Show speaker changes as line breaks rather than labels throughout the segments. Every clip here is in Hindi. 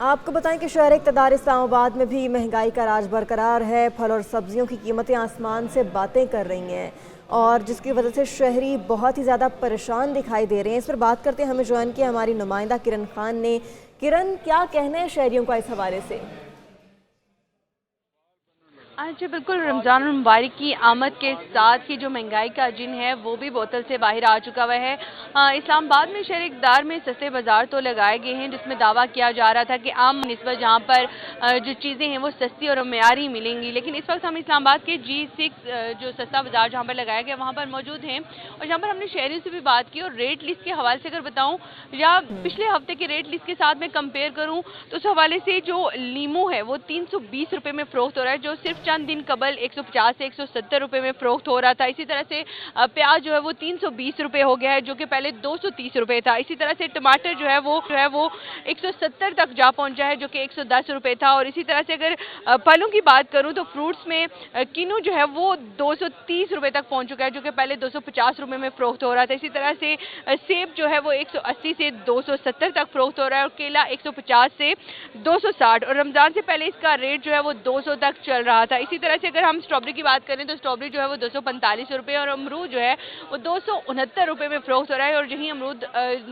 आपको बताएं कि शहर इक़्तिदार इस्लामाबाद में भी महंगाई का राज बरकरार है। फल और सब्जियों की कीमतें आसमान से बातें कर रही हैं और जिसकी वजह से शहरी बहुत ही ज़्यादा परेशान दिखाई दे रहे हैं। इस पर बात करते हैं, हमें ज्वाइन किया हमारी नुमाइंदा किरण खान ने। किरण, क्या कहना है शहरियों का इस हवाले से?
जी बिल्कुल, रमज़ान मुबारक की आमद के साथ ही जो महंगाई का जिन है वो भी बोतल से बाहर आ चुका हुआ है। इस्लामाबाद में शहर इक़्तिदार में सस्ते बाज़ार तो लगाए गए हैं, जिसमें दावा किया जा रहा था कि आम निस्बत जहाँ पर जो चीज़ें हैं वो सस्ती और मेयारी मिलेंगी। लेकिन इस वक्त हम इस्लामाबाद के G6 जो सस्ता बाज़ार जहाँ पर लगाया गया वहाँ पर मौजूद हैं और जहाँ पर हमने शहरियों से भी बात की। और रेट लिस्ट के हवाले से अगर बताऊँ या पिछले हफ्ते के रेट लिस्ट के साथ मैं कंपेयर करूँ तो उस हवाले से जो लीमू है वो 320 रुपये में फ़रोख्त हो रहा है, जो सिर्फ चंद दिन कबल 150 से 170 रुपये में फ़रोख्त हो रहा था। इसी तरह से प्याज जो है वो 320 रुपये हो गया है, जो कि पहले 230 रुपये था। इसी तरह से टमाटर जो है वो 170 तक जा पहुंचा है, जो कि 110 रुपये था। और इसी तरह से अगर फलों की बात करूं तो फ्रूट्स में किन्नू जो है वो 230 रुपये तक पहुंच चुका है, जो कि पहले 250 रुपये में फ़रोख्त हो रहा था। इसी तरह से सेब जो है वो 180 से 270 तक फ़रोख्त हो रहा है और केला 150 से 260। और रमज़ान से पहले इसका रेट जो है वो 200 तक चल रहा था। इसी तरह से अगर हम स्ट्रॉबेरी की बात करें तो स्ट्रॉबेरी जो है वो 245 रुपये और अमरूद जो है वो 269 रुपये में फ़रोख्त हो रहा है। और यही अमरूद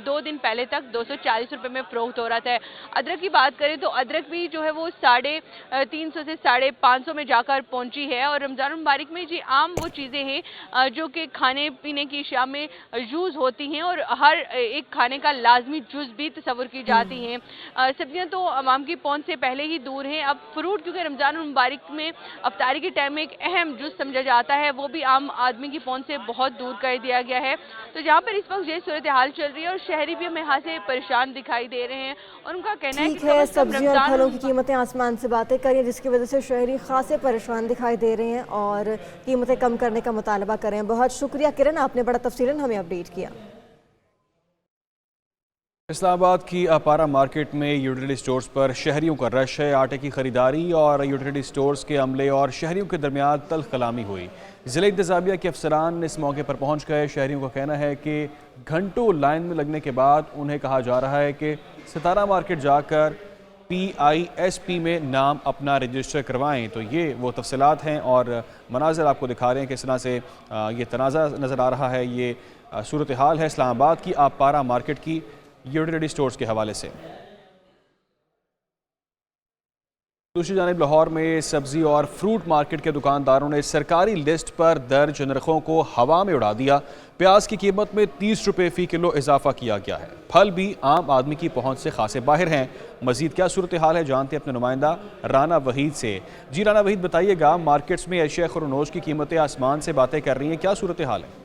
2 दिन पहले तक 240 रुपये में फ़रोख्त हो रहा था। अदरक की बात करें तो अदरक भी जो है वो 350 से 550 में जाकर पहुंची है। और रमज़ान मुबारक में जी आम वो चीज़ें हैं जो कि खाने पीने की अशिया में यूज़ होती हैं और हर एक खाने का लाजमी जुज़ भी तस्वुर की जाती हैं। सब्जियाँ तो आवाम की पहुंच से पहले ही दूर हैं। अब फ्रूट क्योंकि रमज़ान मुबारक में अफ्तारी के टाइम में एक अहम जुज़ समझा जाता है, वो भी आम आदमी की पहुंच से बहुत दूर कर दिया गया है। तो जहाँ पर इस वक्त ये सूरत हाल चल रही है और शहरी भी हमें यहाँ से परेशान दिखाई दे रहे हैं और उनका कहना है कि
सब्जियों और फलों की कीमतें आसमान से बातें करें, जिसकी वजह से शहरी खासे परेशान दिखाई दे रहे हैं और कीमतें कम करने का मुतालबा कर रहे हैं। बहुत शुक्रिया किरण, आपने बड़ा तफसीलन हमें अपडेट किया।
इस्लामाबाद की अपारा मार्केट में यूटिलिटी स्टोर्स पर शहरियों का रश है। आटे की खरीदारी और यूटिलिटी स्टोर्स के अमले और शहरियों के दरमियान तल्ख कलामी हुई। ज़िला इंतज़ामिया के अफसरान इस मौके पर पहुंच गए। शहरियों का कहना है कि घंटों लाइन में लगने के बाद उन्हें कहा जा रहा है कि सितारा मार्केट जाकर PISP में नाम अपना रजिस्टर करवाएं। तो ये वो तफसीलात हैं और मनाज़र आपको दिखा रहे हैं किस तरह से ये तनाज़ा नज़र आ रहा है। ये सूरत हाल है इस्लामाबाद की अपारा मार्केट की यूटिलिटी स्टोर्स के हवाले से। दूसरी जानिब लाहौर में सब्जी और फ्रूट मार्केट के दुकानदारों ने सरकारी लिस्ट पर दर्ज नरखों को हवा में उड़ा दिया। प्याज की कीमत में 30 रुपये फ़ी किलो इजाफा किया गया है। फल भी आम आदमी की पहुंच से खासे बाहर हैं। मजीद क्या सूरत हाल है जानते हैं अपने नुमाइंदा राना वहीद से। जी राना वहीद, बताइएगा, मार्केट्स में अशिया खुरनोश की कीमतें आसमान से बातें कर रही हैं, क्या सूरत हाल है?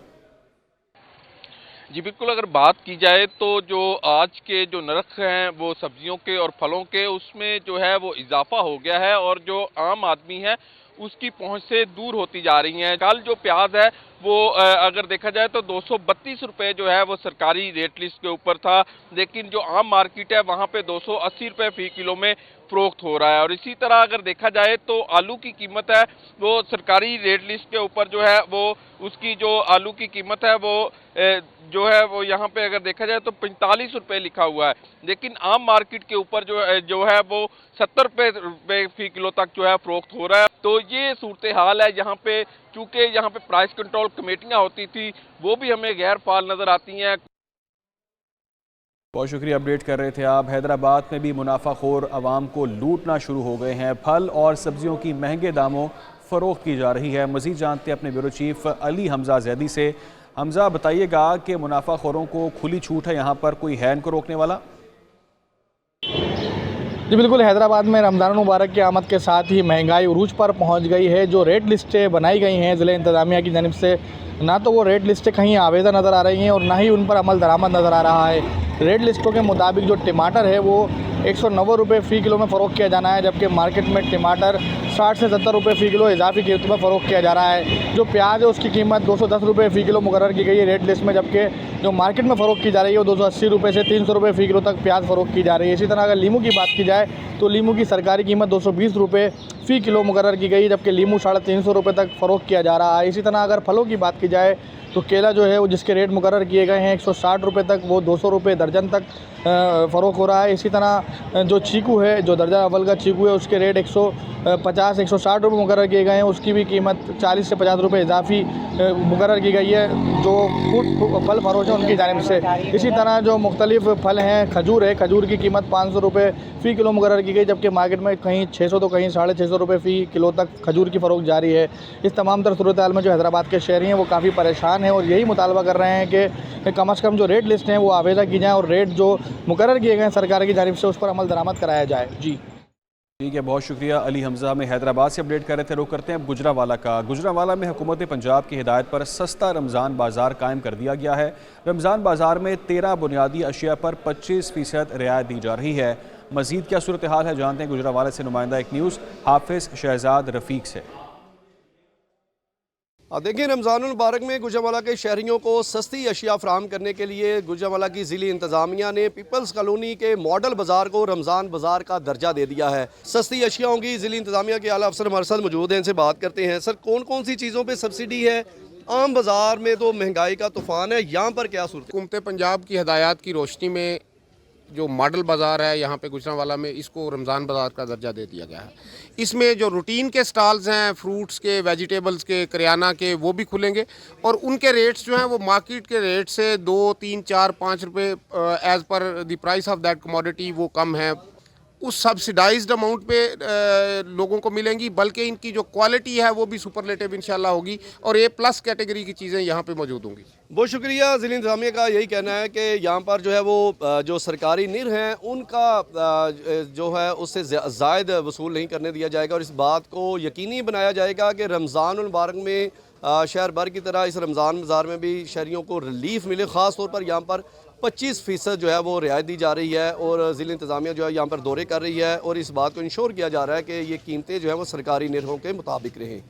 जी बिल्कुल, अगर बात की जाए तो जो आज के जो नरख हैं वो सब्जियों के और फलों के, उसमें जो है वो इजाफा हो गया है और जो आम आदमी है उसकी पहुंच से दूर होती जा रही हैं। कल जो प्याज है वो अगर देखा जाए तो 232 रुपये जो है वो सरकारी रेट लिस्ट के ऊपर था, लेकिन जो आम मार्केट है वहाँ पे 280 रुपये फ़ी किलो में फ़रोख्त हो रहा है। और इसी तरह अगर देखा जाए तो आलू की कीमत है वो सरकारी रेट लिस्ट के ऊपर जो है वो उसकी जो आलू की कीमत है वो जो है वो यहाँ पे अगर देखा जाए तो 45 रुपये लिखा हुआ है, लेकिन आम मार्केट के ऊपर जो है वो 70 रुपये फ़ी किलो तक जो है फ़रोख्त हो रहा है। तो ये सूरत हाल है यहाँ पे, चूँकि यहाँ पे प्राइस कंट्रोल कमेटियाँ होती थी वो भी हमें गैर फाल नज़र आती हैं।
बहुत शुक्रिया, अपडेट कर रहे थे आप। हैदराबाद में भी मुनाफाखोर अवाम को लूटना शुरू हो गए हैं। फल और सब्जियों की महंगे दामों फ़रोख्त की जा रही है। मज़ीद जानते हैं अपने ब्यूरो चीफ अली हमजा जैदी से। हमजा, बताइएगा कि मुनाफाखोरों को खुली छूट है यहाँ पर, कोई है इनको रोकने वाला?
जी बिल्कुल, हैदराबाद में रमज़ान मुबारक की आमद के साथ ही महंगाई उरूज पर पहुंच गई है। जो रेट लिस्टें बनाई गई हैं ज़िला इंतज़ामिया की जानिब से, ना तो वो रेट लिस्टें कहीं आवेदा नज़र आ रही हैं और ना ही उन पर अमल दरामद नज़र आ रहा है। रेट लिस्टों के मुताबिक जो टमाटर है वो 190 रुपये फ़ी किलो में फ़रोख्त किया जाना है, जबकि मार्केट में टमाटर 60 से 70 रुपये फ़ी किलो इजाफी कीमत में फ़रोख्त किया जा रहा है। जो प्याज है उसकी कीमत 210 रुपये फ़ी किलो मुकर्रर की गई है रेट लिस्ट में, जबकि जो मार्केट में फ़रोख्त की जा रही है वो 280 रुपये से 300 रुपये फ़ी किलो तक प्याज फ़रोख्त की जा रही है। इसी तरह अगर लीमू की बात की जाए तो लीमू की सरकारी कीमत 220 रुपये फ़ी किलो मुकर्रर की गई, जबकि लीमू 350 रुपये तक फ़रोख्त किया जा रहा है। इसी तरह अगर फलों की बात की जाए तो केला जो है वो जिसके रेट मुकर्रर किए गए हैं 160 रुपये तक, वो 200 रुपये दर्जन तक फ़रोख्त हो रहा है। इसी तरह जो चीकू है, जो दर्जा अव्वल का चीकू है, उसके रेट 150-160 रुपये मुकर्रर किए गए हैं। उसकी भी कीमत 40 से 50 रुपये इजाफी मुकर्रर की गई है जो फल फरोश है उनकी जानिब से। इसी तरह जो मुख्तलिफ फल हैं, खजूर है, खजूर की कीमत 500 रुपये फ़ी किलो मुकर्रर की गई, जबकि मार्केट में कहीं 600 तो कहीं 650 रुपये फ़ी किलो तक खजूर की फ़रोख्त जारी है। इस तमाम तर सूरत हाल में जो हैदराबाद के शहरी हैं वो काफ़ी परेशान हैं और यही मुतालबा कर रहे हैं कि कम अज़ कम जो रेट लिस्ट हैं वो आवेदा की जाएँ और रेट जो मुकर्रर किए गए हैं सरकार की जानिब से उस पर अमल दरामद कराया जाए। जी
ठीक है, बहुत शुक्रिया अली हमज़ा। में हैदराबाद से अपडेट कर रहे थे। रुख करते हैं अब गुजरांवाला का। गुजरांवाला में हुकूमत पंजाब की हिदायत पर सस्ता रमज़ान बाज़ार कायम कर दिया गया है। रमज़ान बाज़ार में 13 बुनियादी अशिया पर 25% रियायत दी जा रही है। मज़ीद क्या सूरत हाल है जानते हैं गुजरांवाला से नुमाइंदा एक न्यूज़ हाफिज़ शहजाद रफ़ीक से।
देखिए, रमज़ानुल मुबारक में गुजरांवाला के शहरियों को सस्ती अशिया फराहम करने के लिए गुजरांवाला की ज़िली इंतज़ामिया ने पीपल्स कॉलोनी के मॉडल बाज़ार को रमज़ान बाज़ार का दर्जा दे दिया है। सस्ती अशियाओं की ज़िली इंतज़ामिया के आला अफसर हमारे साथ मौजूद हैं, इनसे बात करते हैं। सर, कौन कौन सी चीज़ों पर सब्सिडी है? आम बाज़ार में तो महंगाई का तूफ़ान है, यहाँ पर क्या सूरत?
हुकूमत पंजाब की हदायत की रोशनी में जो मॉडल बाज़ार है यहाँ पे गुजरांवाला में, इसको रमज़ान बाज़ार का दर्जा दे दिया गया है। इसमें जो रूटीन के स्टॉल्स हैं, फ्रूट्स के, वेजिटेबल्स के, करियाना के, वो भी खुलेंगे और उनके रेट्स जो हैं वो मार्केट के रेट से 2, 3, 4, 5 रुपये as per the price of that commodity वो कम है। उस सब्सिडाइज्ड अमाउंट पे लोगों को मिलेंगी, बल्कि इनकी जो क्वालिटी है वो भी सुपरलेटिव इंशाल्लाह होगी और A+ कैटेगरी की चीज़ें यहाँ पे मौजूद होंगी।
बहुत शुक्रिया। ज़िली इंतज़ामिया का यही कहना है कि यहाँ पर जो है वो जो सरकारी निर हैं उनका जो है उससे ज़ायद वसूल नहीं करने दिया जाएगा और इस बात को यकीनी बनाया जाएगा कि रमज़ानुल मुबारक में शहर भर की तरह इस रमज़ान बाज़ार में भी शहरियों को रिलीफ मिले। ख़ास तौर पर यहाँ पर 25% जो है वो रियायत दी जा रही है और ज़िला इंतज़ामिया जो है यहाँ पर दौरे कर रही है और इस बात को इंश्योर किया जा रहा है कि ये कीमतें जो है वो सरकारी निर्हों के मुताबिक रहें।